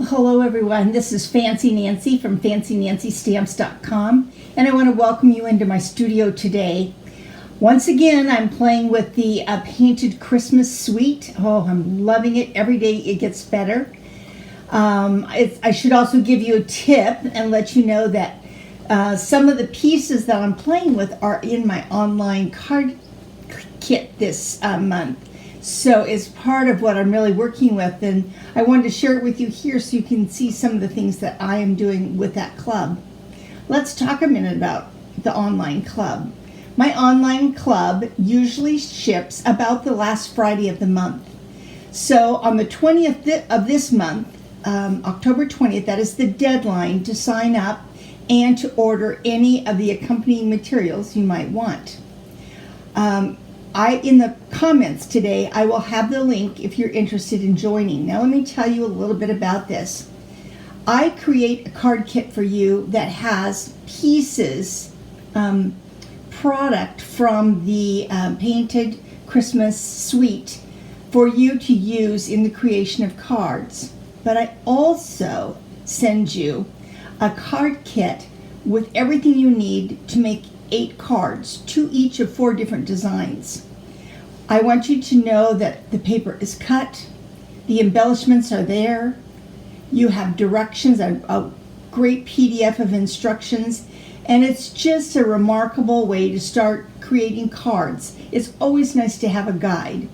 Hello everyone. This is Fancy Nancy from FancyNancyStamps.com, and I want to welcome you into my studio today. Once again, I'm playing with the painted Christmas suite. Oh, I'm loving it. Every day it gets better. I should also give you a tip and let you know that some of the pieces that I'm playing with are in my online card kit this month. So it's part of what I'm really working with, and I wanted to share it with you here so you can see some of the things that I am doing with that club. Let's talk a minute about the online club. My online club usually ships about the last Friday of the month. So on the 20th of this month, October 20th, that is the deadline to sign up and to order any of the accompanying materials you might want. In the comments today, I will have the link if you're interested in joining. Now let me tell you a little bit about this. I create a card kit for you that has pieces, product from the painted Christmas suite for you to use in the creation of cards. But I also send you a card kit with everything you need to make 8 cards, 2 each of 4 different designs. I want you to know that the paper is cut, the embellishments are there, you have directions, a great PDF of instructions, and it's just a remarkable way to start creating cards. It's always nice to have a guide.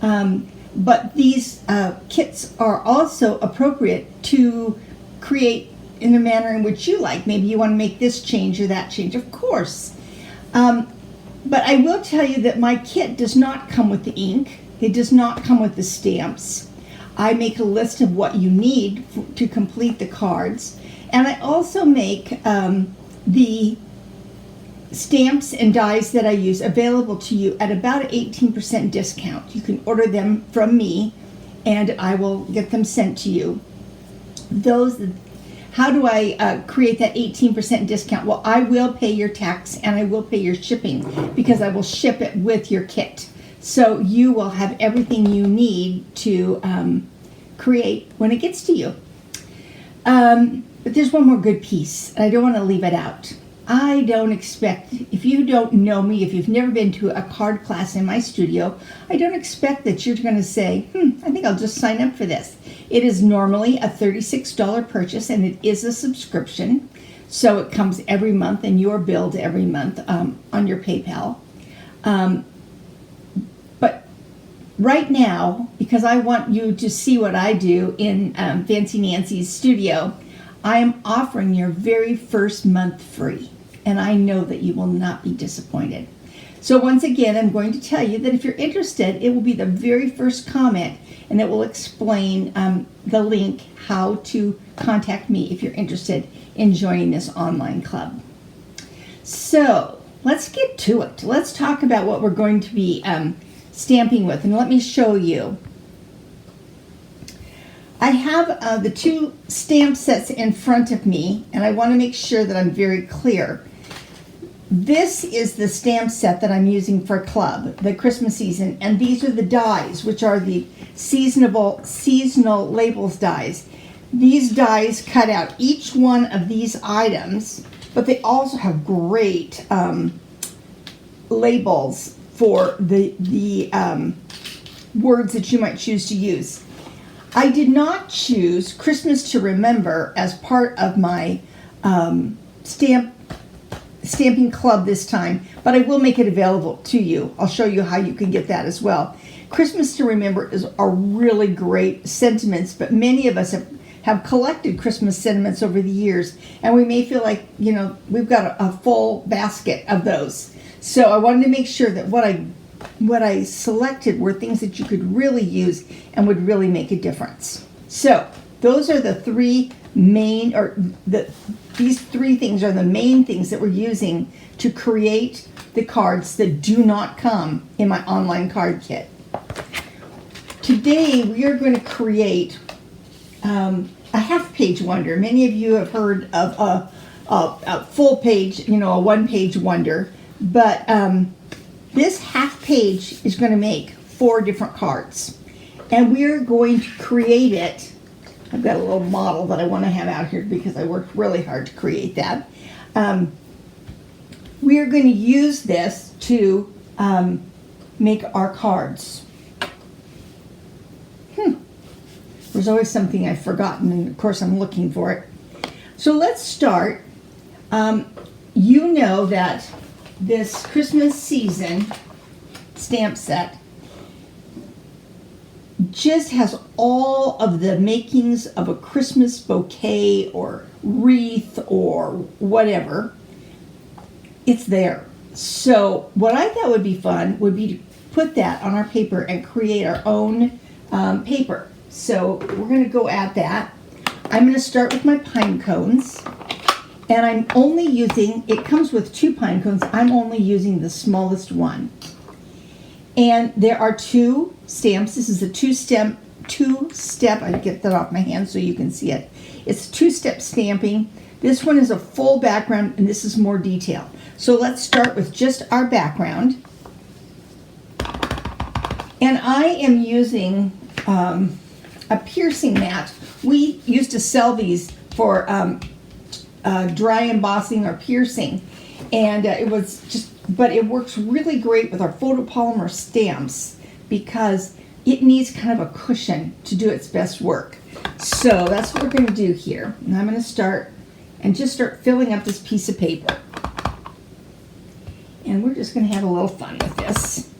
But these kits are also appropriate to create in the manner in which you like. Maybe you want to make this change or that change, of course. But I will tell you that my kit does not come with the ink. It does not come with the stamps. I make a list of what you need to complete the cards. And I also make the stamps and dies that I use available to you at about an 18% discount. You can order them from me and I will get them sent to you. How do I create that 18% discount? Well, I will pay your tax and I will pay your shipping because I will ship it with your kit. So you will have everything you need to create when it gets to you. But there's one more good piece, and I don't want to leave it out. I don't expect, if you don't know me, if you've never been to a card class in my studio, I don't expect that you're going to say, I think I'll just sign up for this. It is normally a $36 purchase, and it is a subscription. So it comes every month, and you're billed every month on your PayPal. But right now, because I want you to see what I do in Fancy Nancy's studio, I am offering your very first month free. And I know that you will not be disappointed. So once again, I'm going to tell you that if you're interested, it will be the very first comment, and it will explain the link how to contact me if you're interested in joining this online club. So let's get to it. Let's talk about what we're going to be stamping with, and let me show you. I have the 2 stamp sets in front of me, and I want to make sure that I'm very clear. This is the stamp set that I'm using for club, the Christmas season, and these are the dies, which are the seasonal labels dies. These dies cut out each one of these items, but they also have great labels for the words that you might choose to use. I did not choose Christmas to Remember as part of my stamping club this time, but I will make it available to you. I'll show you how you can get that as well. Christmas to Remember are really great sentiments, but many of us have collected Christmas sentiments over the years, and we may feel like, we've got a full basket of those. So I wanted to make sure that what I selected were things that you could really use and would really make a difference. So those are the 3 main, these 3 things are the main things that we're using to create the cards that do not come in my online card kit. Today we are going to create a half-page wonder. Many of you have heard of a full page, a 1-page wonder, but this half page is going to make 4 different cards, and we're going to create it I've got a little model that I want to have out here because I worked really hard to create that. We are going to use this to make our cards. There's always something I've forgotten, and of course I'm looking for it. So let's start. You know that this Christmas season stamp set just has all of the makings of a Christmas bouquet or wreath or whatever. It's there. So what I thought would be fun would be to put that on our paper and create our own paper. So we're going to go at that. I'm going to start with my pine cones, and I'm only using, it comes with 2 pine cones, I'm only using the smallest one. And there are 2 stamps. This is a two-step, I get that off my hand so you can see it. It's 2-step stamping. This one is a full background, and this is more detail. So let's start with just our background. And I am using a piercing mat. We used to sell these for dry embossing or piercing, and it was just, but it works really great with our photopolymer stamps because it needs kind of a cushion to do its best work. So that's what we're going to do here. And I'm going to start and just start filling up this piece of paper. And we're just going to have a little fun with this.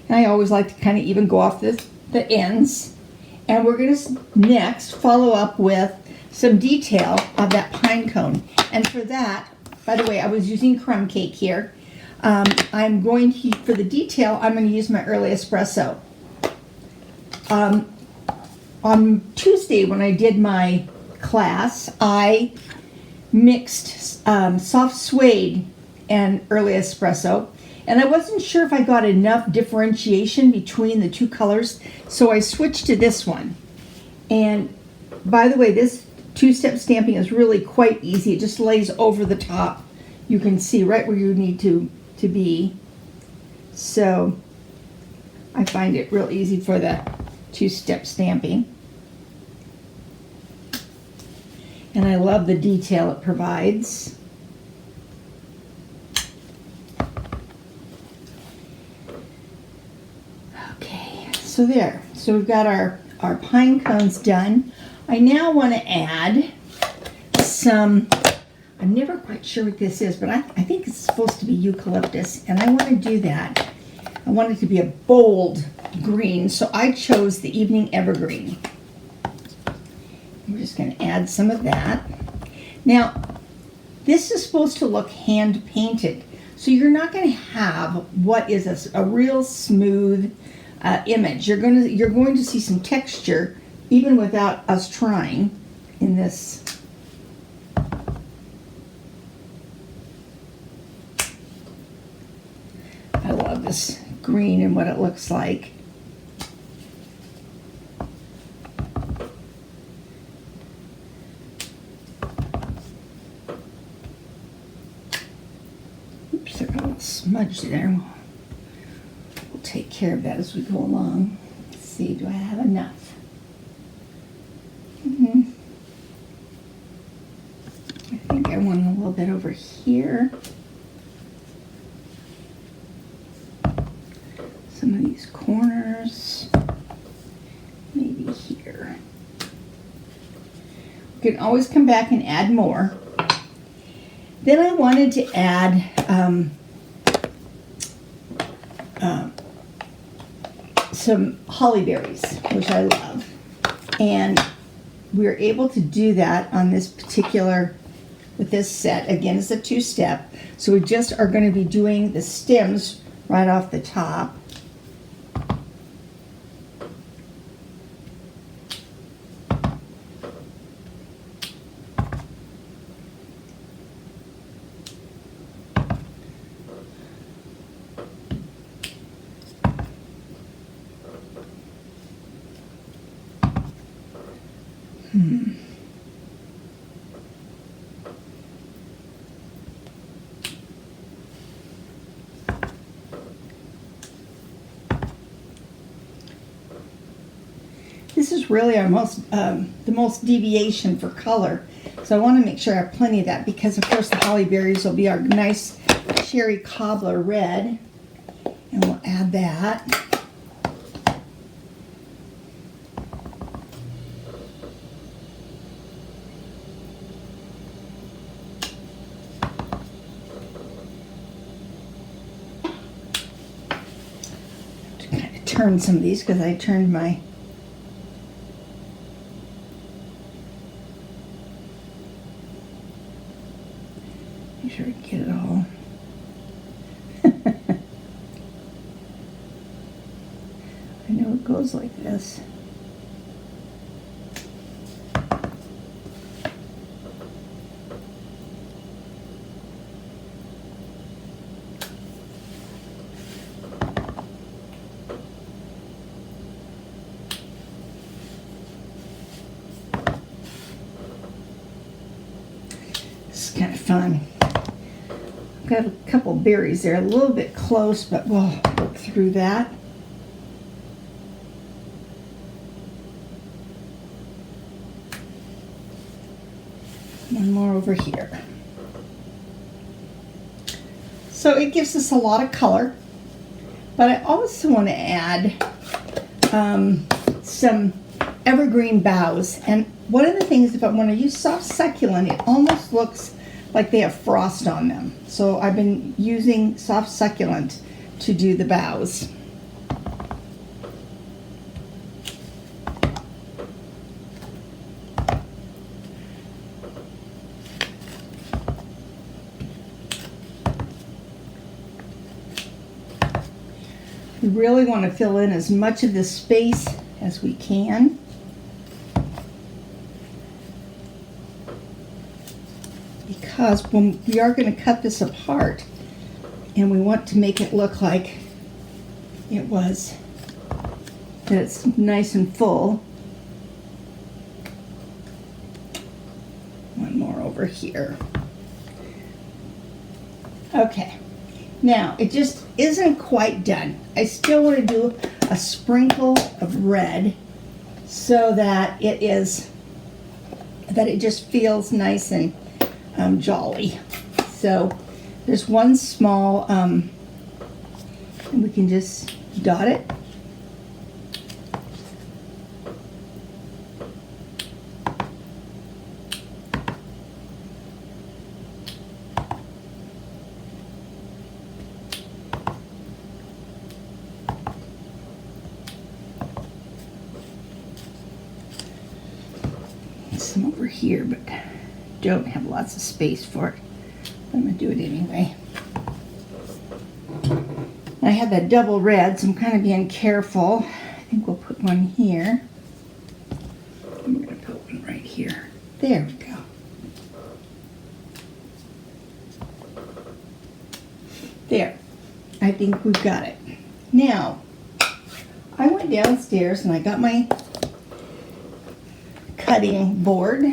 And I always like to kind of even go off the ends. And we're going to next follow up with some detail of that pine cone. And for that, by the way, I was using Crumb Cake here. I'm going to, for the detail, I'm going to use my early espresso. On Tuesday when I did my class, I mixed soft suede and early espresso. And I wasn't sure if I got enough differentiation between the 2 colors, so I switched to this one. And by the way, this 2-step stamping is really quite easy. It just lays over the top. You can see right where you need to be. So I find it real easy for the 2-step stamping. And I love the detail it provides. So there, so we've got our pine cones done. I now want to add some, I'm never quite sure what this is, but I think it's supposed to be eucalyptus, and I want to do that. I want it to be a bold green, so I chose the Evening Evergreen. We're just going to add some of that. Now, this is supposed to look hand painted, so you're not going to have what is a real smooth image. You're going to see some texture even without us trying in this. I love this green and what it looks like. Oops, I got a little smudge there. We'll take care of that as we go along. Let's see, do I have enough? I think I want a little bit over here. Some of these corners, maybe here. You can always come back and add more. Then I wanted to add some holly berries, which I love. And we were able to do that on this particular, with this set. Again, it's a 2-step. So we just are going to be doing the stems right off the top. This is really our the most deviation for color. So I want to make sure I have plenty of that because, of course, the holly berries will be our nice cherry cobbler red. And we'll add that. To kind of turn some of these because I turned my make sure I get it all. I know it goes like this. This is kind of fun. I've got a couple berries there, a little bit close, but we'll work through that. One more over here. So it gives us a lot of color, but I also want to add some evergreen boughs. And one of the things, when I use soft succulent, it almost looks like they have frost on them. So I've been using soft succulent to do the boughs. We really want to fill in as much of this space as we can. Because when we are going to cut this apart and we want to make it look like that it's nice and full. One more over here. Okay, now it just isn't quite done. I still want to do a sprinkle of red so that it just feels nice and jolly. So there's one small, and we can just dot it. Some over here, but don't have lots of space for it. I'm going to do it anyway. I have that double red, so I'm kind of being careful. I think we'll put one here. I'm going to put one right here. There we go. There. I think we've got it. Now, I went downstairs and I got my cutting board.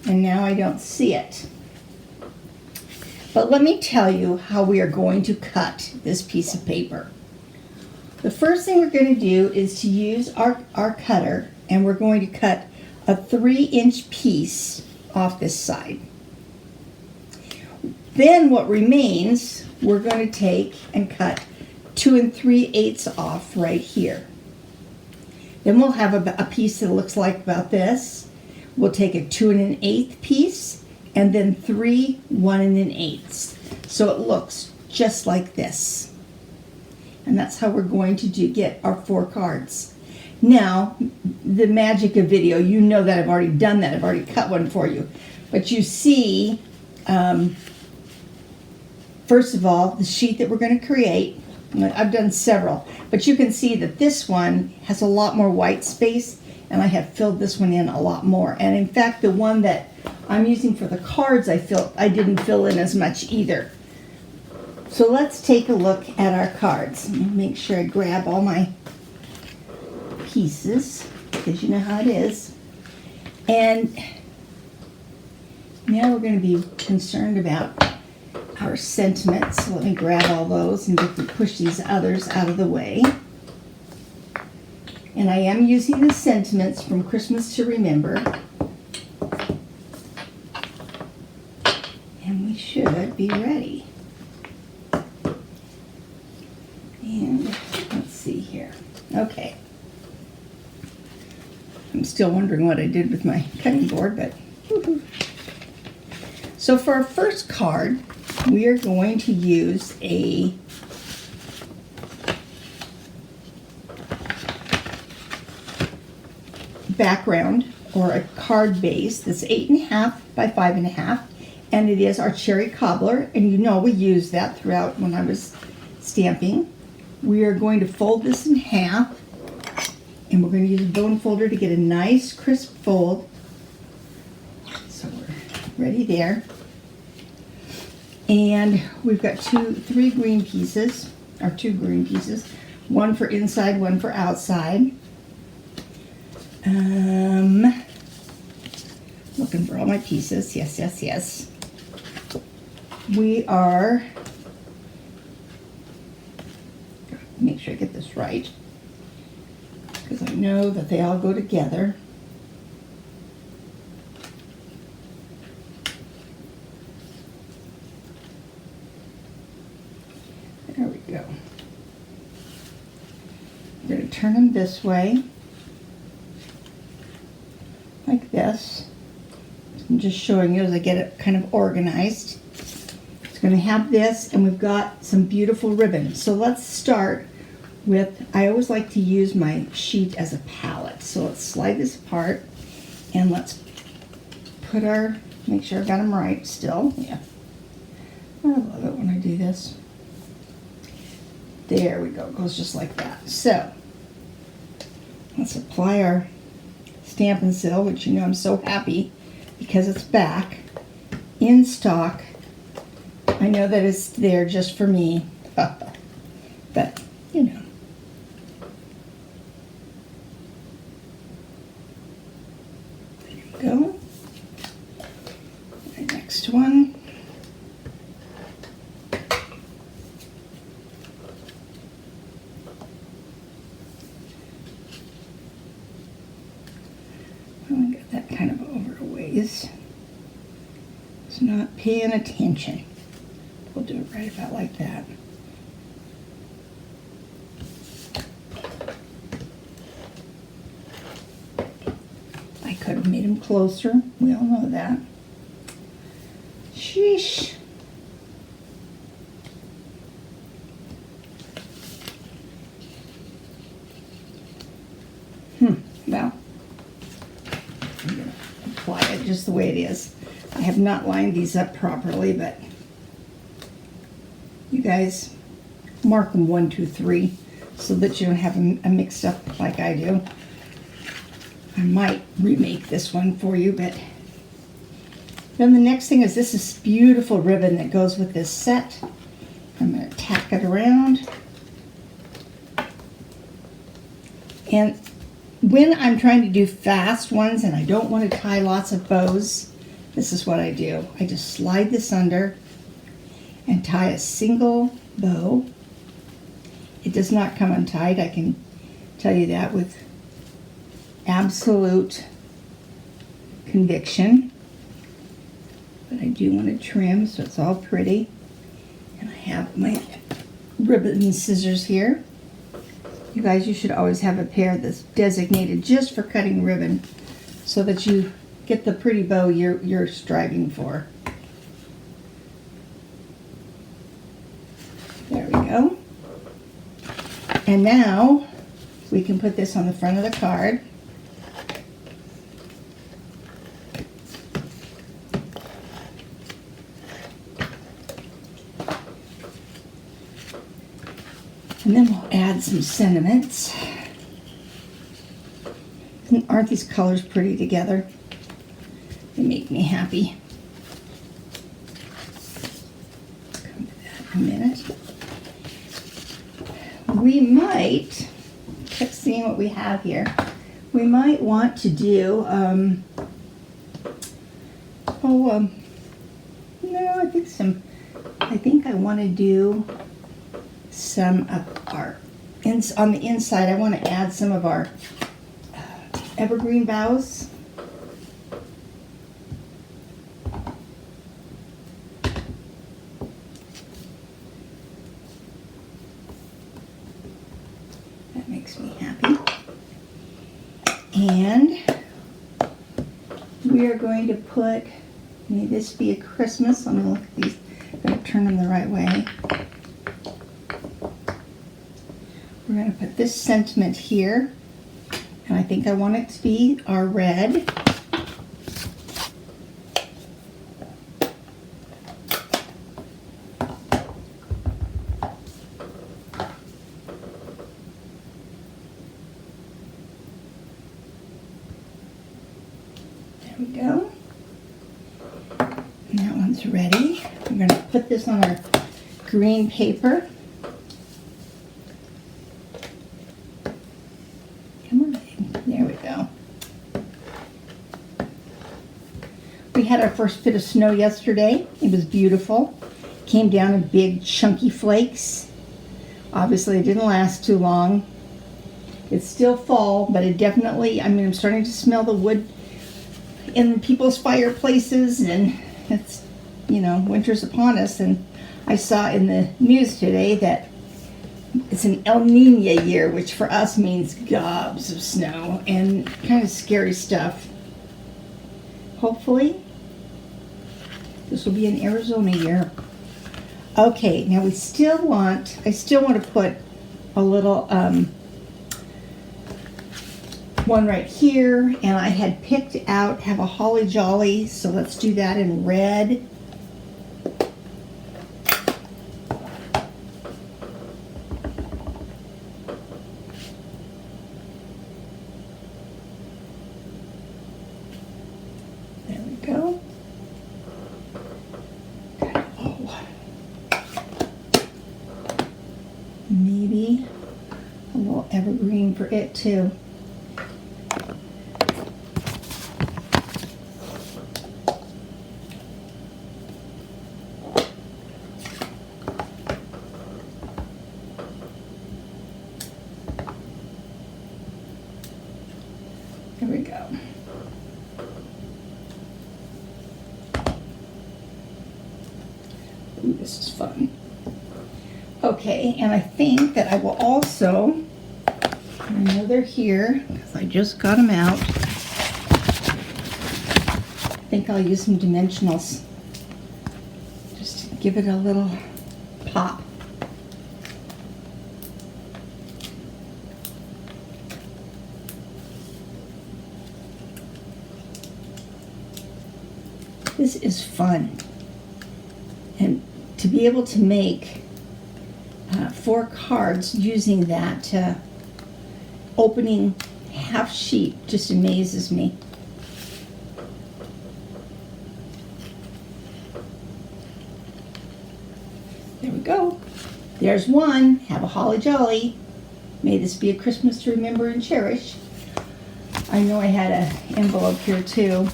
And now I don't see it. But let me tell you how we are going to cut this piece of paper. The first thing we're going to do is to use our cutter, and we're going to cut a 3-inch piece off this side. Then what remains, we're going to take and cut 2 3/8 off right here. Then we'll have a piece that looks like about this. We'll take a 2 1/8 piece and then 3 1 1/8. So it looks just like this. And that's how we're going to get our 4 cards. Now, the magic of video, you know that I've already done that. I've already cut one for you. But you see, first of all, the sheet that we're going to create. I've done several. But you can see that this one has a lot more white space. And I have filled this one in a lot more. And in fact, the one that I'm using for the cards, I didn't fill in as much either. So let's take a look at our cards. Let me make sure I grab all my pieces, because you know how it is. And now we're going to be concerned about our sentiments. So let me grab all those and push these others out of the way. And I am using the sentiments from Christmas to Remember. And we should be ready. And let's see here. Okay. I'm still wondering what I did with my cutting board, but woo-hoo. So for our first card, we are going to use a background or a card base that's 8.5 by 5.5, and it is our cherry cobbler, and you know we use that throughout when I was stamping. We are going to fold this in half, and we're going to use a bone folder to get a nice crisp fold. So we're ready there. And we've got two green pieces, one for inside, one for outside. Looking for all my pieces. Yes. We are, make sure I get this right, because I know that they all go together. There we go. I'm going to turn them this way, like this. I'm just showing you as I get it kind of organized. It's going to have this, and we've got some beautiful ribbon. So let's start with, I always like to use my sheet as a palette. So let's slide this apart, and let's put our, make sure I got them right still. Yeah. I love it when I do this. There we go, it goes just like that. So let's apply our Stampin' Seal, which you know I'm so happy because it's back in stock. I know that it's there just for me, but you know. There you go. The next one. I got that kind of over a ways. It's not paying attention. We'll do it right about like that. I could have made them closer. We all know that. Sheesh. Well, I'm going to apply it just the way it is. I have not lined these up properly, but you guys mark them 1, 2, 3 so that you don't have them mixed up like I do. I might remake this one for you, but then the next thing is this beautiful ribbon that goes with this set. I'm going to tack it around. And when I'm trying to do fast ones and I don't want to tie lots of bows, this is what I do. I just slide this under and tie a single bow. It does not come untied, I can tell you that with absolute conviction. But I do want to trim so it's all pretty. And I have my ribbon and scissors here. You guys, you should always have a pair that's designated just for cutting ribbon so that you get the pretty bow you're striving for. There we go. And now we can put this on the front of the card. And then we'll add some sentiments. And aren't these colors pretty together? They make me happy. Come to that in a minute. We might, keep seeing what we have here. We might want to do, no, I think I want to do some of our on the inside, I want to add some of our Evergreen Boughs. That makes me happy. And we are going to put, may this be a Christmas. I'm going to look at these. I'm going to turn them the right way. We're going to put this sentiment here, and I think I want it to be our red. There we go. And that one's ready. I'm going to put this on our green paper. There we go. We had our first bit of snow yesterday. It was beautiful. Came down in big chunky flakes. Obviously it didn't last too long. It's still fall, but it definitely, I mean, I'm starting to smell the wood in people's fireplaces, and it's, you know, winter's upon us. And I saw in the news today that it's an El Nino year, which for us means gobs of snow and kind of scary stuff. Hopefully, this will be an Arizona year. Okay, now I still want to put a little one right here, and I had picked out, have a holly jolly, so let's do that in red. Go. Oh. Maybe a little evergreen for it too. There we go. Ooh, this is fun. Okay, and I think that I will also, I know they're here because I just got them out. I think I'll use some dimensionals just to give it a little pop. This is fun. And to be able to make 4 cards using that opening half sheet just amazes me. There we go. There's one. Have a holly jolly. May this be a Christmas to remember and cherish. I know I had an envelope here too.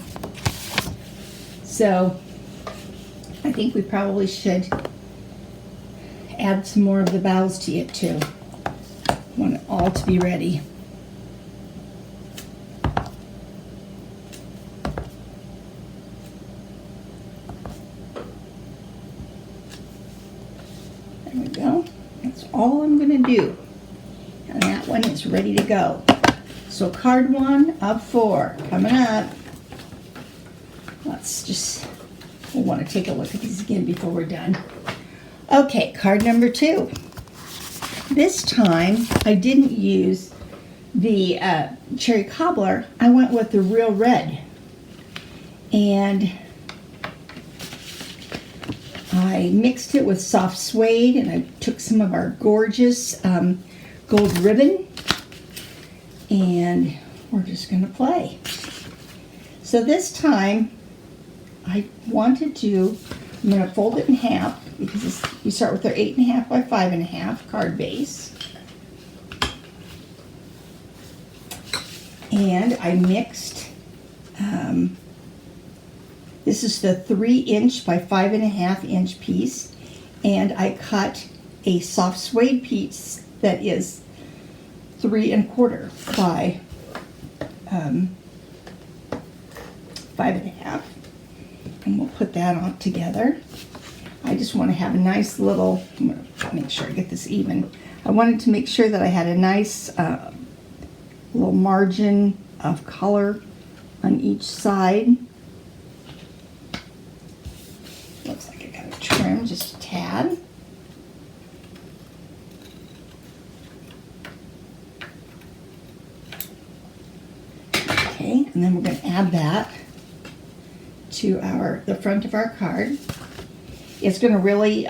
So I think we probably should add some more of the boughs to it too. I want it all to be ready. There we go. That's all I'm going to do. And that one is ready to go. So card 1 of 4 coming up. Let's just, we'll want to take a look at these again before we're done. Okay, card number 2. This time I didn't use the cherry cobbler. I went with the real red. And I mixed it with soft suede, and I took some of our gorgeous gold ribbon, and we're just going to play. So this time I wanted to, I'm going to fold it in half because we start with our 8.5 by 5.5 card base. And I mixed, this is the 3" by 5.5" piece, and I cut a soft suede piece that is 3¼ by 5½. And we'll put that on together. I just want to have a nice little, I'm going to make sure I get this even. I wanted to make sure that I had a nice little margin of color on each side. Looks like I got to trim just a tad. Okay, and then we're going to add that to the front of our card. It's going to really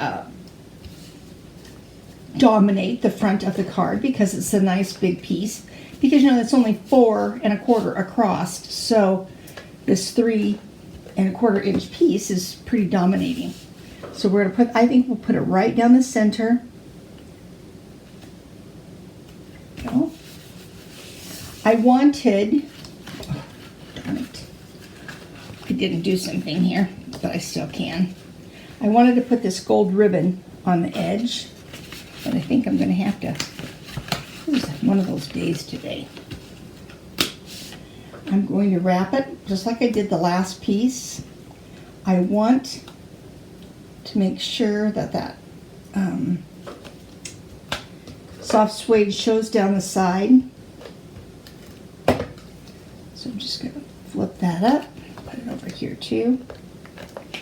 dominate the front of the card because it's a nice big piece. Because you know it's only 4¼ across, so this 3¼ inch piece is pretty dominating. So we're going to I think we'll put it right down the center. Go. I wanted, oh, darn it, I didn't do something here, but I still can. I wanted to put this gold ribbon on the edge, but I think I'm going to have to. It's one of those days today. I'm going to wrap it just like I did the last piece. I want to make sure that soft suede shows down the side. So I'm just going to flip that up, put it over here too.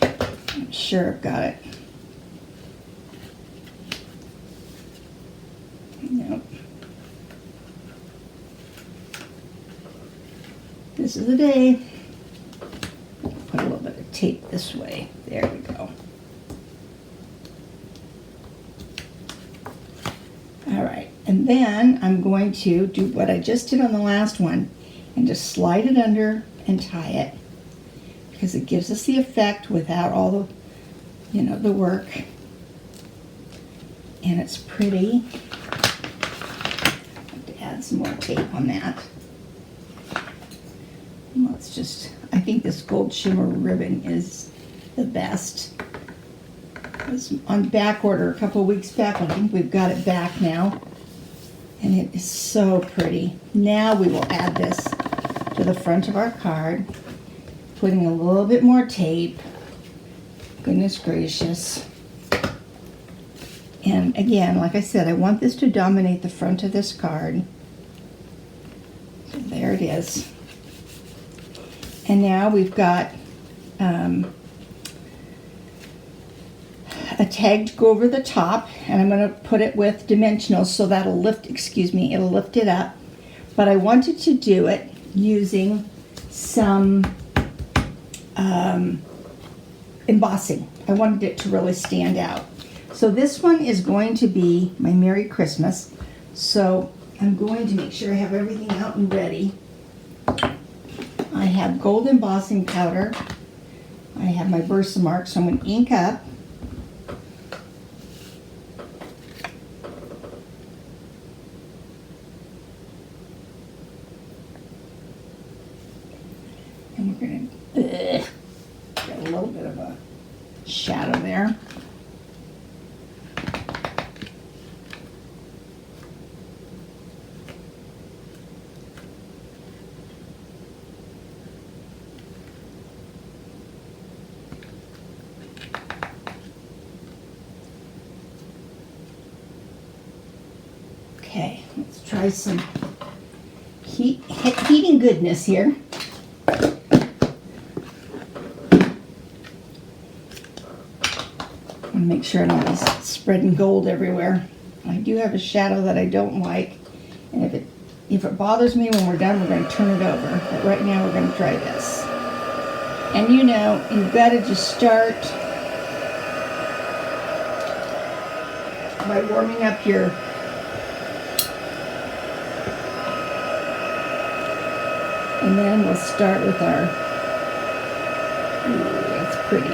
I'm sure I've got it. Nope. This is the day. Put a little bit of tape this way. There we go. All right, and then I'm going to do what I just did on the last one and just slide it under and tie it because it gives us the effect without all the, you know, the work. And it's pretty. I have to add some more tape on that. Let's just, I think this gold shimmer ribbon is the best. It was on back order a couple of weeks back. I think we've got it back now. And it is so pretty. Now we will add this to the front of our card, putting a little bit more tape. Goodness gracious. And again, like I said, I want this to dominate the front of this card. So there it is. And now we've got a tag to go over the top, and I'm going to put it with dimensionals so that'll lift, it'll lift it up. But I wanted to do it using some embossing. I wanted it to really stand out. So this one is going to be my Merry Christmas. So I'm going to make sure I have everything out and ready. I have gold embossing powder. I have my Versamark, so I'm going to ink up. And we're going to get a little bit of a shadow there. Okay, let's try some heating goodness here. I want to make sure I'm not spreading gold everywhere. I do have a shadow that I don't like, and if it bothers me when we're done, we're going to turn it over. But right now, we're going to try this. And you know, you've got to just start by warming up your and then we'll start with our, ooh, that's pretty.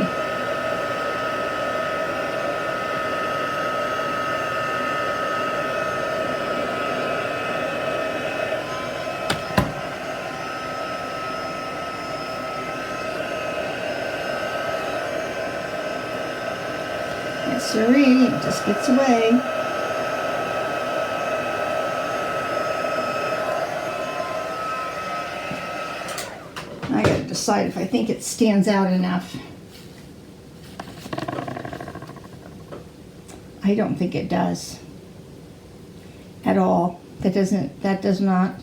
Yes, sirree, it just gets away. decide if I think it stands out enough. I don't think it does at all. That does not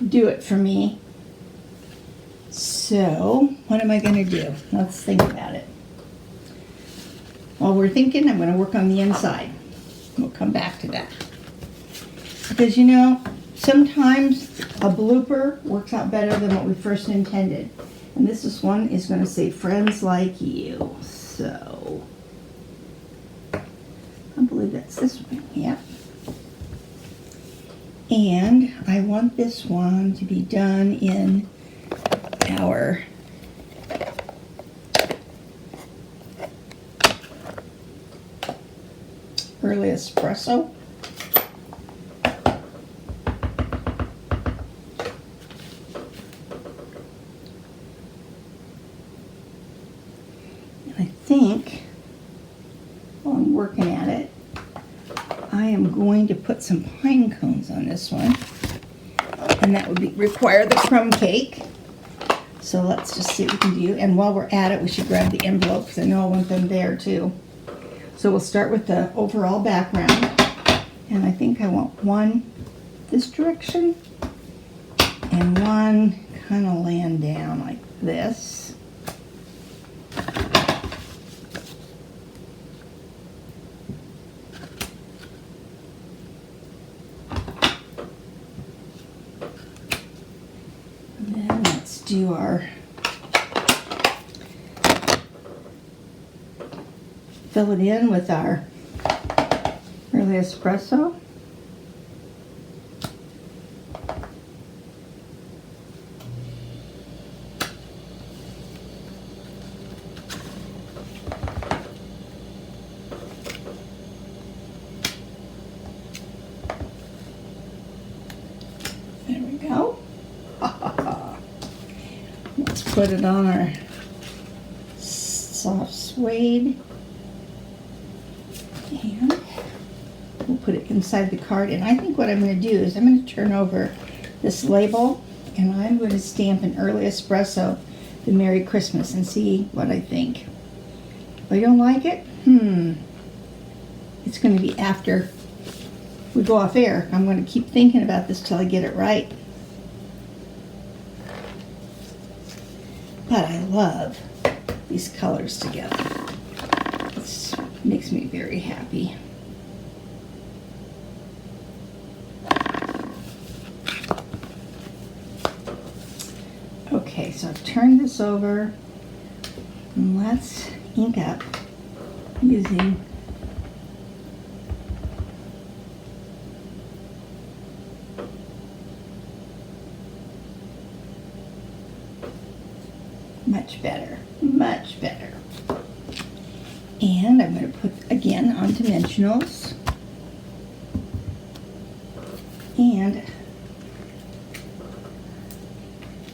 do it for me. So what am I going to do? Let's think about it. While we're thinking, I'm going to work on the inside. We'll come back to that. Because you know, sometimes a blooper works out better than what we first intended. And one is going to say friends like you. So I believe that's this one. Yep. And I want this one to be done in our early espresso. And I think while I'm working at it, I am going to put some pine cones on this one, and that would require the crumb cake. So let's just see what we can do. And while we're at it, we should grab the envelope because I know I want them there too. So we'll start with the overall background, and I think I want one this direction and one kind of laying down like this. Do our fill it in with our early espresso. There we go. Let's put it on our soft suede, and we'll put it inside the card. And I think what I'm going to do is I'm going to turn over this label, and I'm going to stamp an early espresso, the Merry Christmas, and see what I think. If I don't like it, it's going to be after we go off air. I'm going to keep thinking about this till I get it right. But I love these colors together. This makes me very happy. Okay, so I've turned this over, and let's ink up using much better. And I'm going to put again on dimensionals, and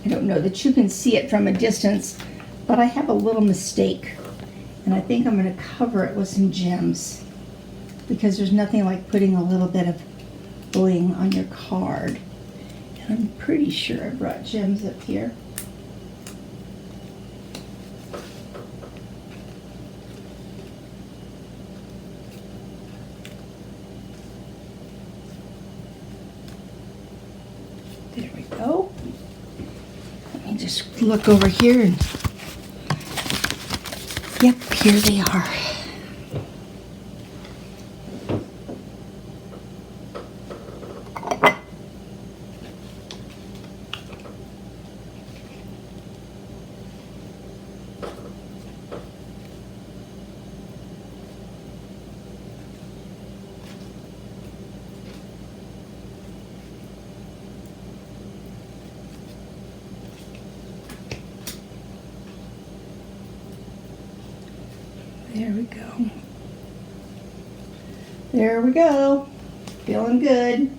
I don't know that you can see it from a distance, but I have a little mistake, and I think I'm going to cover it with some gems, because there's nothing like putting a little bit of bling on your card. And I'm pretty sure I brought gems up here. There we go. Let me just look over here, and yep, here they are. There we go. There we go. Feeling good.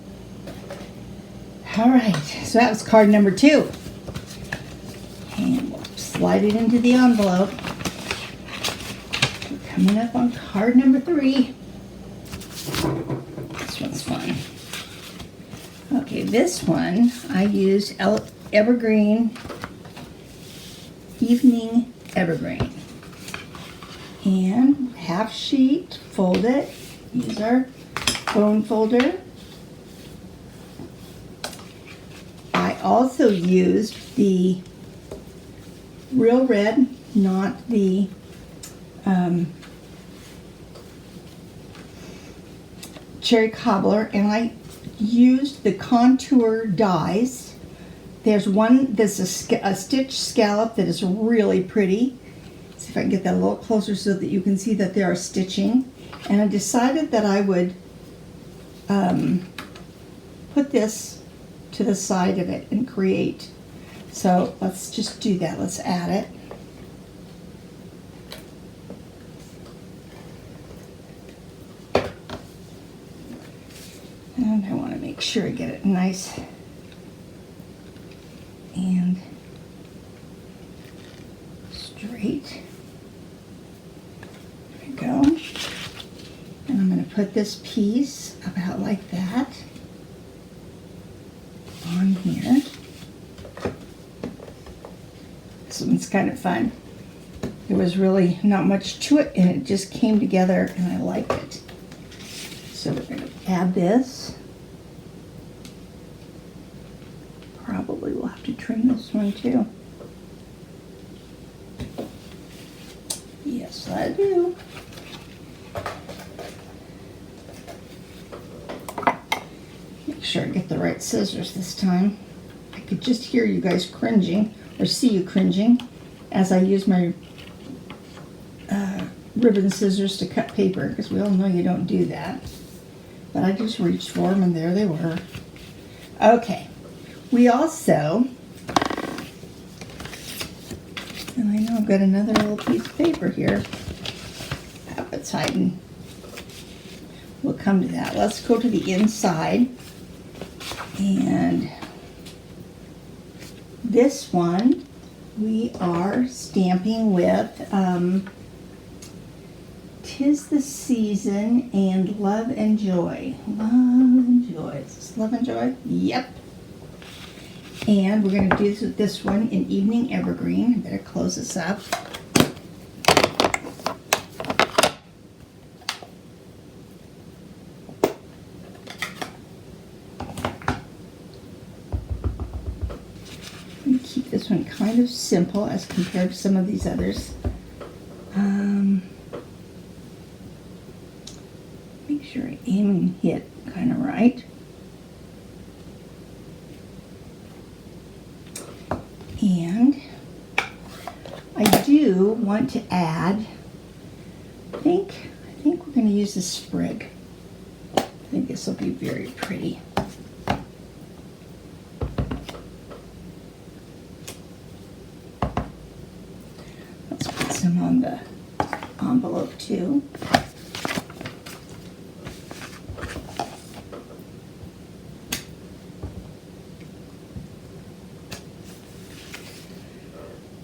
All right, so that was card number 2. And we'll slide it into the envelope. We're coming up on card number 3. This one's fun. Okay, this one I used Evergreen Evening Evergreen. And half sheet, fold it, use our bone folder. I also used the real red, not the cherry cobbler, and I used the contour dies. There's a stitch scallop that is really pretty. See if I can get that a little closer so that you can see that there are stitching. And I decided that I would put this to the side of it and create. So let's just do that. Let's add it. And I want to make sure I get it nice and straight. There we go. And I'm going to put this piece about like that on here. This one's kind of fun. There was really not much to it, and it just came together, and I liked it. So we're going to add this. Probably we'll have to trim this one too. Yes, I do. Make sure I get the right scissors this time. I could just hear you guys cringing, or see you cringing, as I use my ribbon scissors to cut paper, because we all know you don't do that. But I just reached for them, and there they were. Okay. We also, and I know I've got another little piece of paper here. It's hiding. We'll come to that. Let's go to the inside. And this one we are stamping with 'Tis the Season and Love and Joy. Love and Joy. Is this Love and Joy? Yep. And we're going to do this one in Evening Evergreen. I better close this up. I'm going to keep this one kind of simple as compared to some of these others. Make sure I aim and hit kind of right. And I do want to add, I think we're going to use this sprig. I think this will be very pretty. Let's put some on the envelope too.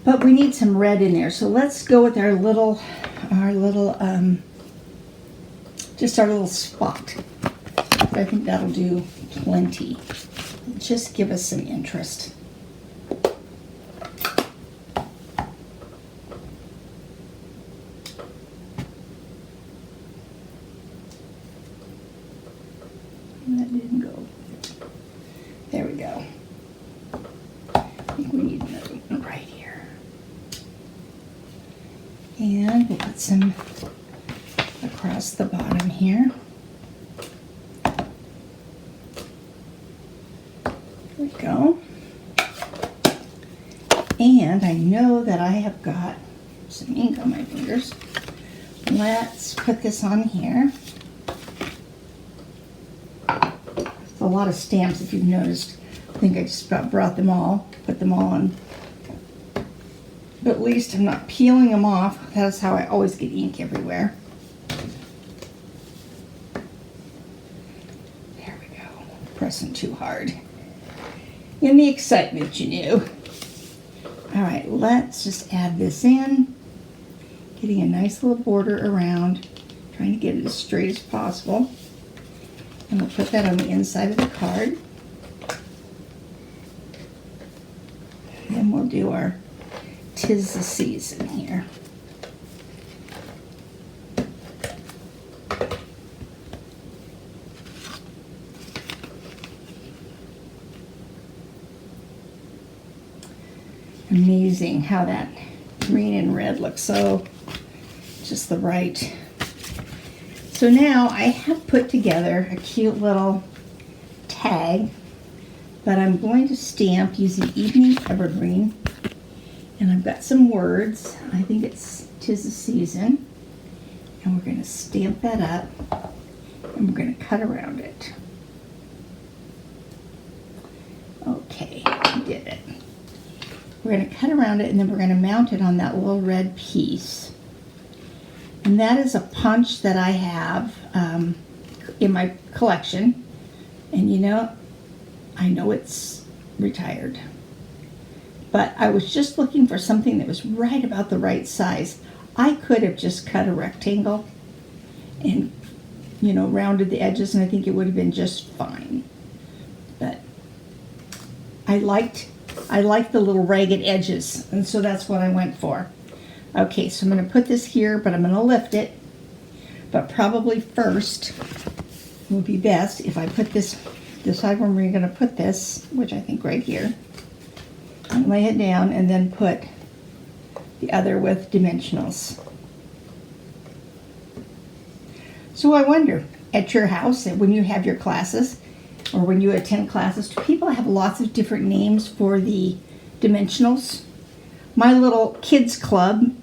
But we need some red in there, so let's go with our little spot. I think that'll do plenty. Just give us some interest. That didn't go. There we go. I think we need another one right here. And we'll put some across the bottom here. There we go. And I know that I have got some ink on my fingers. Let's put this on here. It's a lot of stamps, if you've noticed. I think I just about brought them all, put them all on. But at least I'm not peeling them off. That's how I always get ink everywhere. There we go. Pressing too hard. In the excitement, you knew. All right, let's just add this in. Getting a nice little border around. Trying to get it as straight as possible. And we'll put that on the inside of the card. Then we'll do our 'tis the season here. Amazing how that green and red looks so just the right. So now I have put together a cute little tag that I'm going to stamp using Evening Evergreen. And I've got some words. I think it's "'tis the season." And we're going to stamp that up and we're going to cut around it. Okay, I did it. We're going to cut around it and then we're going to mount it on that little red piece. And that is a punch that I have in my collection. And you know, I know it's retired. But I was just looking for something that was right about the right size. I could have just cut a rectangle and, you know, rounded the edges and I think it would have been just fine. But I liked the little ragged edges, and so that's what I went for. Okay, so I'm going to put this here, but I'm going to lift it. But probably first would be best if I put this, decide where we're going to put this, which I think right here, and lay it down, and then put the other with dimensionals. So I wonder, at your house, when you have your classes, or when you attend classes, do people have lots of different names for the dimensionals? My little kids club,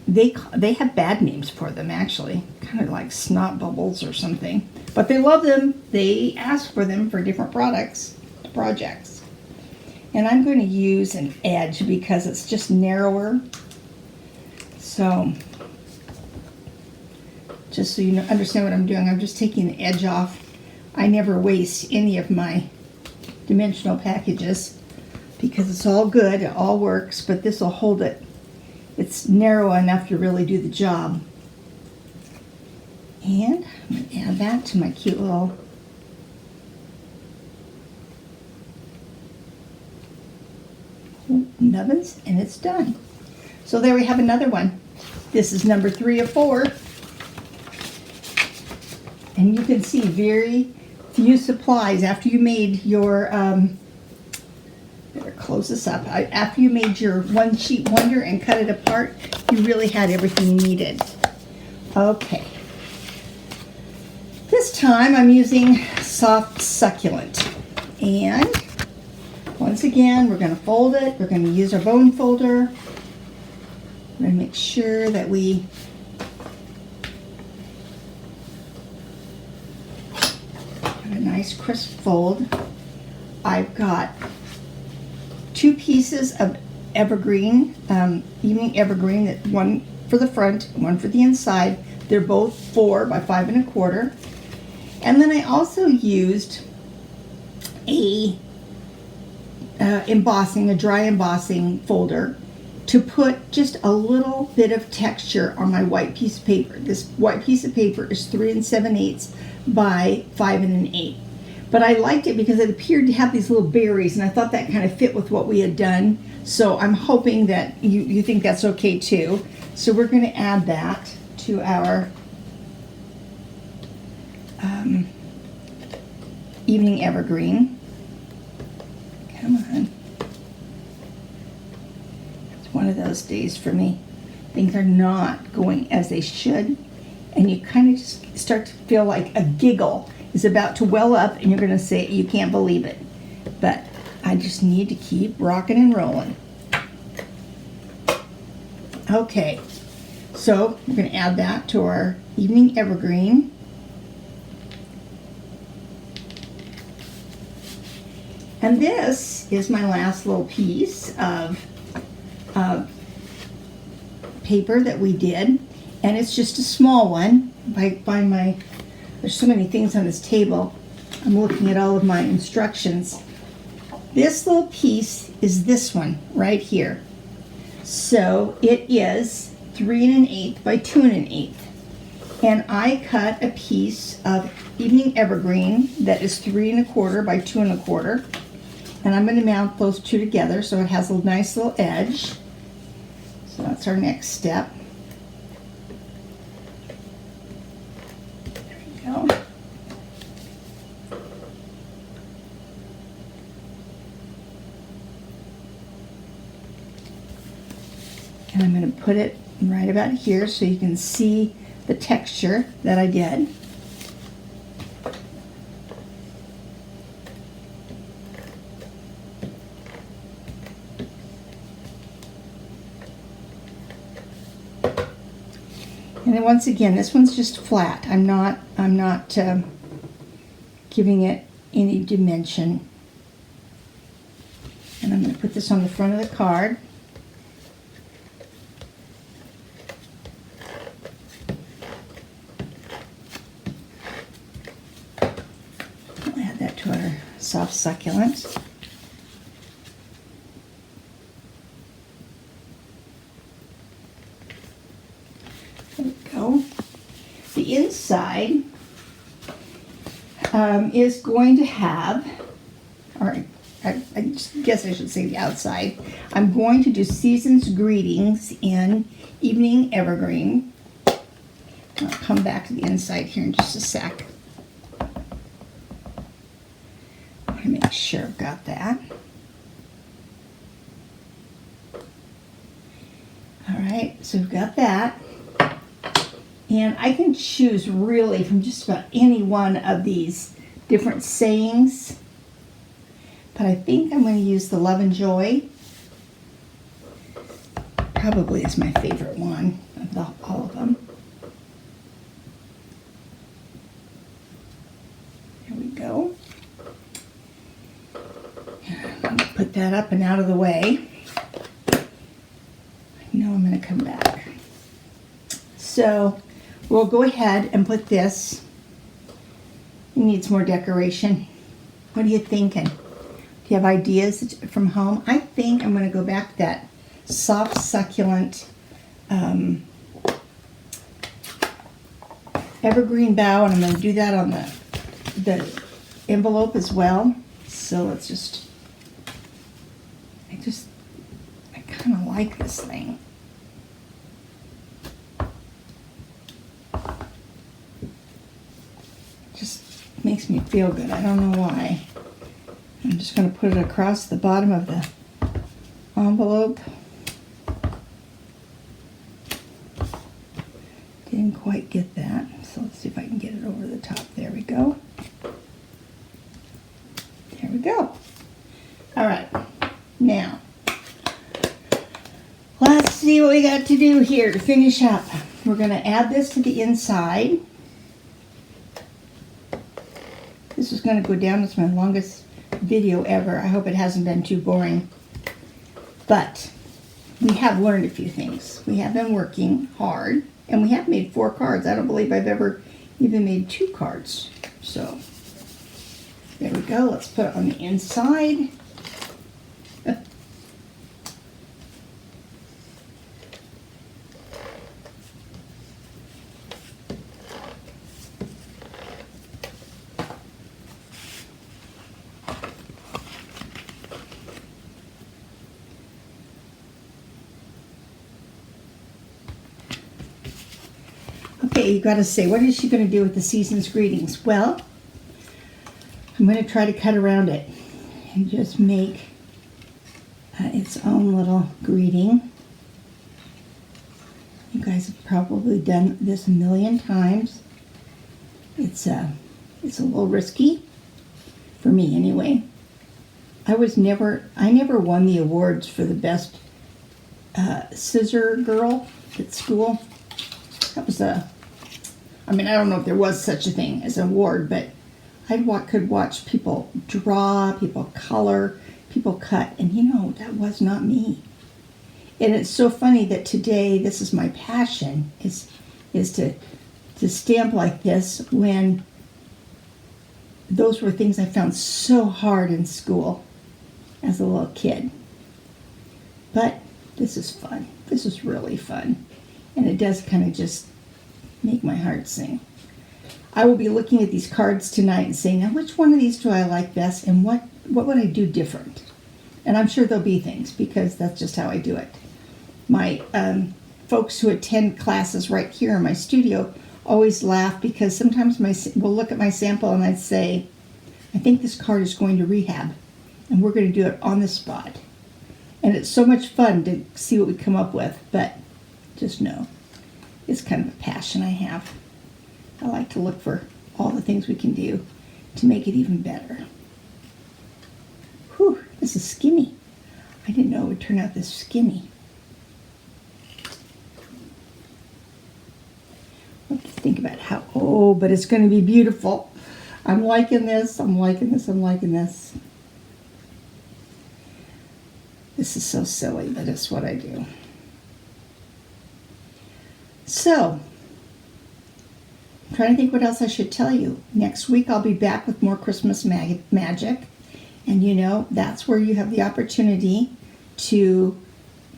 they have bad names for them, actually, kind of like snot bubbles or something. But they love them. They ask for them for different projects. And I'm going to use an edge because it's just narrower. So, just so you understand what I'm doing, I'm just taking the edge off. I never waste any of my dimensional packages because it's all good, it all works, but this will hold it. It's narrow enough to really do the job. And I'm going to add that to my cute little nubbins, and it's done. So there we have another one. This is number 3 of 4. And you can see very few supplies after you made your, better close this up. After you made your one sheet wonder and cut it apart, you really had everything you needed. Okay. This time I'm using soft succulent. And once again, we're going to fold it. We're going to use our bone folder. We're going to make sure that we have a nice crisp fold. I've got 2 pieces of Evergreen, Evening Evergreen, that one for the front, one for the inside. They're both 4 by 5 1/4. And then I also used a a dry embossing folder to put just a little bit of texture on my white piece of paper. This white piece of paper is 3 7/8 by 5 1/8. But I liked it because it appeared to have these little berries, and I thought that kind of fit with what we had done. So I'm hoping that you think that's okay too. So we're going to add that to our Evening Evergreen. Come on. It's one of those days for me. Things are not going as they should, and you kind of just start to feel like a giggle is about to well up, and you're going to say you can't believe it. But I just need to keep rocking and rolling. Okay, so we're going to add that to our Evening Evergreen. And this is my last little piece of paper that we did, and it's just a small one. There's so many things on this table. I'm looking at all of my instructions. This little piece is this one right here. So it is 3 1/8 by 2 1/8. And I cut a piece of Evening Evergreen that is 3 1/4 by 2 1/4. And I'm going to mount those two together so it has a nice little edge. So that's our next step. There we go. And I'm going to put it right about here so you can see the texture that I did. And then once again, this one's just flat. I'm not giving it any dimension. And I'm going to put this on the front of the card. I'll add that to our soft succulent. There we go. The inside is going to have, or I guess I should say the outside. I'm going to do Season's Greetings in Evening Evergreen. I'll come back to the inside here in just a sec. I want to make sure I've got that. All right, so we've got that. And I can choose really from just about any one of these different sayings. But I think I'm going to use the Love and Joy. Probably is my favorite one of all of them. There we go. I'm going to put that up and out of the way. I know I'm going to come back. So we'll go ahead and put this. It needs more decoration. What are you thinking? Do you have ideas from home? I think I'm going to go back to that soft succulent evergreen bough, and I'm going to do that on the envelope as well. So let's just, I kind of like this thing. Just makes me feel good. I don't know why. I'm just going to put it across the bottom of the envelope. Didn't quite get that, so let's see if I can get it over the top. There we go. There we go. All right, now let's see what we got to do here to finish up. We're going to add this to the inside. This is going to go down as my longest video ever. I hope it hasn't been too boring. But we have learned a few things. We have been working hard, and we have made 4 cards. I don't believe I've ever even made 2 cards. So there we go. Let's put it on the inside. Okay, you got to say, what is she going to do with the Season's Greetings? Well, I'm going to try to cut around it and just make its own little greeting. You guys have probably done this a million times. It's a little risky for me anyway. I never won the awards for the best scissor girl at school. That was I don't know if there was such a thing as an award, but I could watch people draw, people color, people cut, and that was not me. And it's so funny that today this is my passion, is to stamp like this, when those were things I found so hard in school as a little kid. But this is fun. This is really fun. And it does kind of just make my heart sing. I will be looking at these cards tonight and saying, now which one of these do I like best, and what would I do different? And I'm sure there'll be things, because that's just how I do it. My folks who attend classes right here in my studio always laugh because sometimes we'll look at my sample and I'd say, I think this card is going to rehab, and we're going to do it on the spot. And it's so much fun to see what we come up with, but just know, it's kind of a passion I have. I like to look for all the things we can do to make it even better. Whew, this is skinny. I didn't know it would turn out this skinny. What do you think about how, oh, but it's going to be beautiful. I'm liking this, I'm liking this, I'm liking this. This is so silly, but it's what I do. So, I'm trying to think what else I should tell you. Next week I'll be back with more Christmas magic. And you know, that's where you have the opportunity to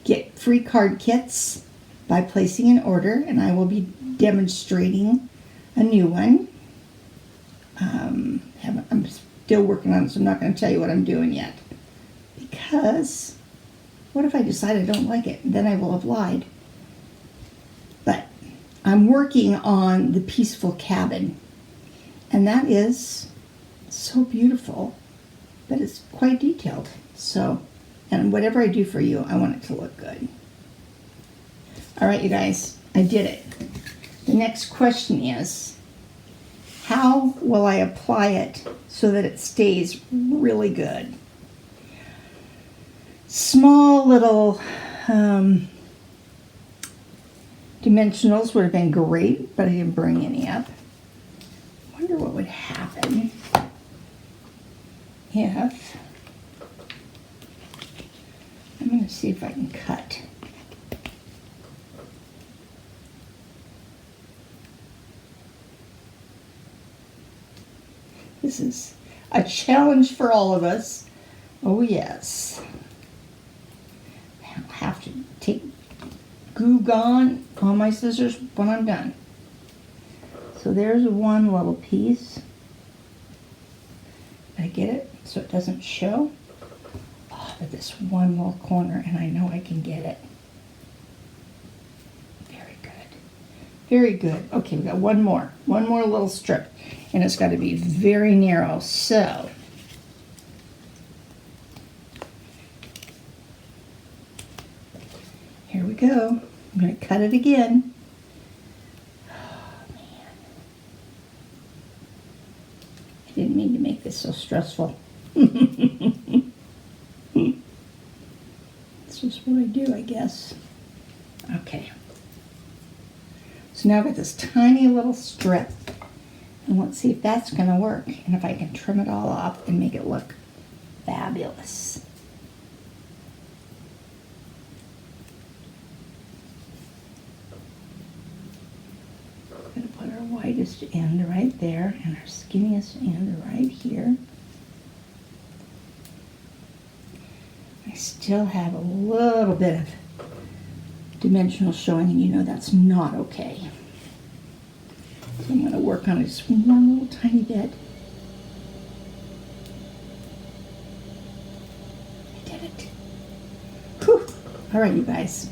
get free card kits by placing an order. And I will be demonstrating a new one. I'm still working on it, so I'm not going to tell you what I'm doing yet. Because what if I decide I don't like it? Then I will have lied. But I'm working on the Peaceful Cabin. And that is so beautiful, but it's quite detailed. So, and whatever I do for you, I want it to look good. All right, you guys, I did it. The next question is, how will I apply it so that it stays really good? Small little dimensionals would have been great, but I didn't bring any up. I wonder what would happen if, I'm going to see if I can cut. This is a challenge for all of us. Oh yes. I'll have to take glue gun on my scissors when I'm done. So there's one little piece. I get it so it doesn't show. Oh, but this one little corner, and I know I can get it. Very good. Very good. Okay, we got one more little strip. And it's got to be very narrow. So, here we go. I'm going to cut it again. Oh, man. I didn't mean to make this so stressful. This is what I do, I guess. Okay. So now I've got this tiny little strip. And let's see if that's going to work. And if I can trim it all off and make it look fabulous. I'm going to put our whitest end right there and our skinniest end right here. I still have a little bit of dimensional showing, and you know that's not okay. So I'm going to work on it just one little tiny bit. I did it. Whew. All right, you guys.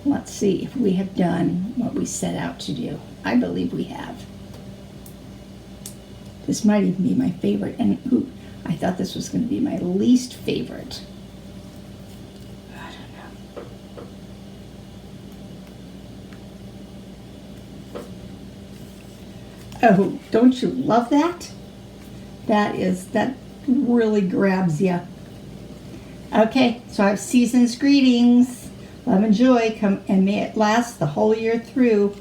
Let's see if we have done what we set out to do. I believe we have. This might even be my favorite. And ooh, I thought this was going to be my least favorite. I don't know. Oh, don't you love that? That really grabs you. Okay, so I have season's greetings. Love and joy, come and may it last the whole year through.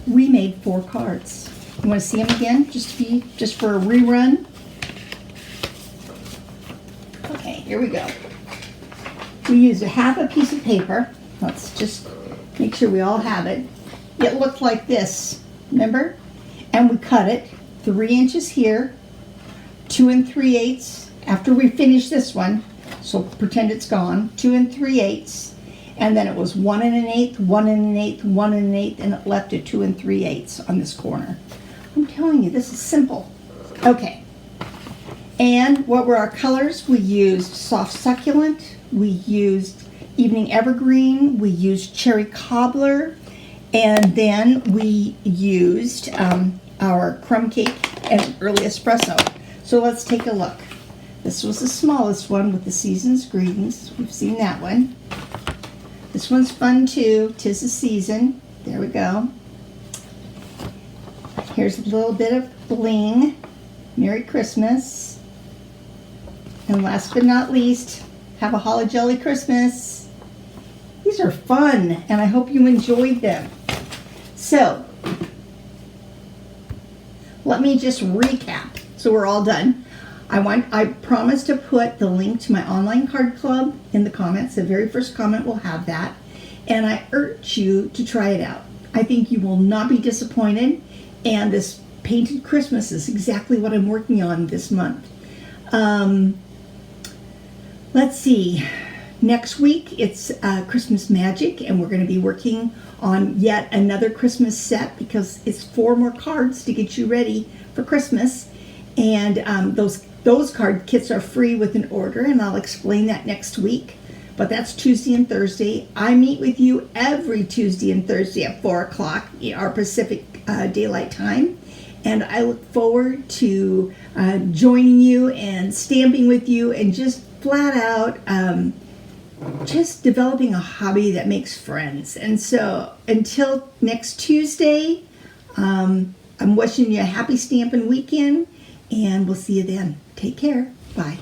We made 4 cards. You want to see them again, just for a rerun? Okay, here we go. We used a half a piece of paper. Let's just make sure we all have it. It looked like this, remember? And we cut it 3 inches here, 2 3/8 after we finish this one. So pretend it's gone, 2 3/8, and then it was 1 1/8, 1 1/8, 1 1/8, and it left at 2 3/8 on this corner. I'm telling you, this is simple. Okay. And what were our colors? We used soft succulent, we used Evening Evergreen, we used cherry cobbler, and then we used our crumb cake and early espresso. So let's take a look. This was the smallest one with the season's greetings. We've seen that one. This one's fun too. 'Tis the season. There we go. Here's a little bit of bling. Merry Christmas. And last but not least, have a holly jolly Christmas. These are fun, and I hope you enjoyed them. So, let me just recap so we're all done. I promised to put the link to my online card club in the comments. The very first comment will have that. And I urge you to try it out. I think you will not be disappointed. And this painted Christmas is exactly what I'm working on this month. Let's see. Next week it's Christmas Magic, and we're going to be working on yet another Christmas set because it's 4 more cards to get you ready for Christmas. And those card kits are free with an order, and I'll explain that next week. But that's Tuesday and Thursday. I meet with you every Tuesday and Thursday at 4 o'clock, our Pacific Daylight Time. And I look forward to joining you and stamping with you and just flat out just developing a hobby that makes friends. And so until next Tuesday, I'm wishing you a happy stamping weekend, and we'll see you then. Take care. Bye.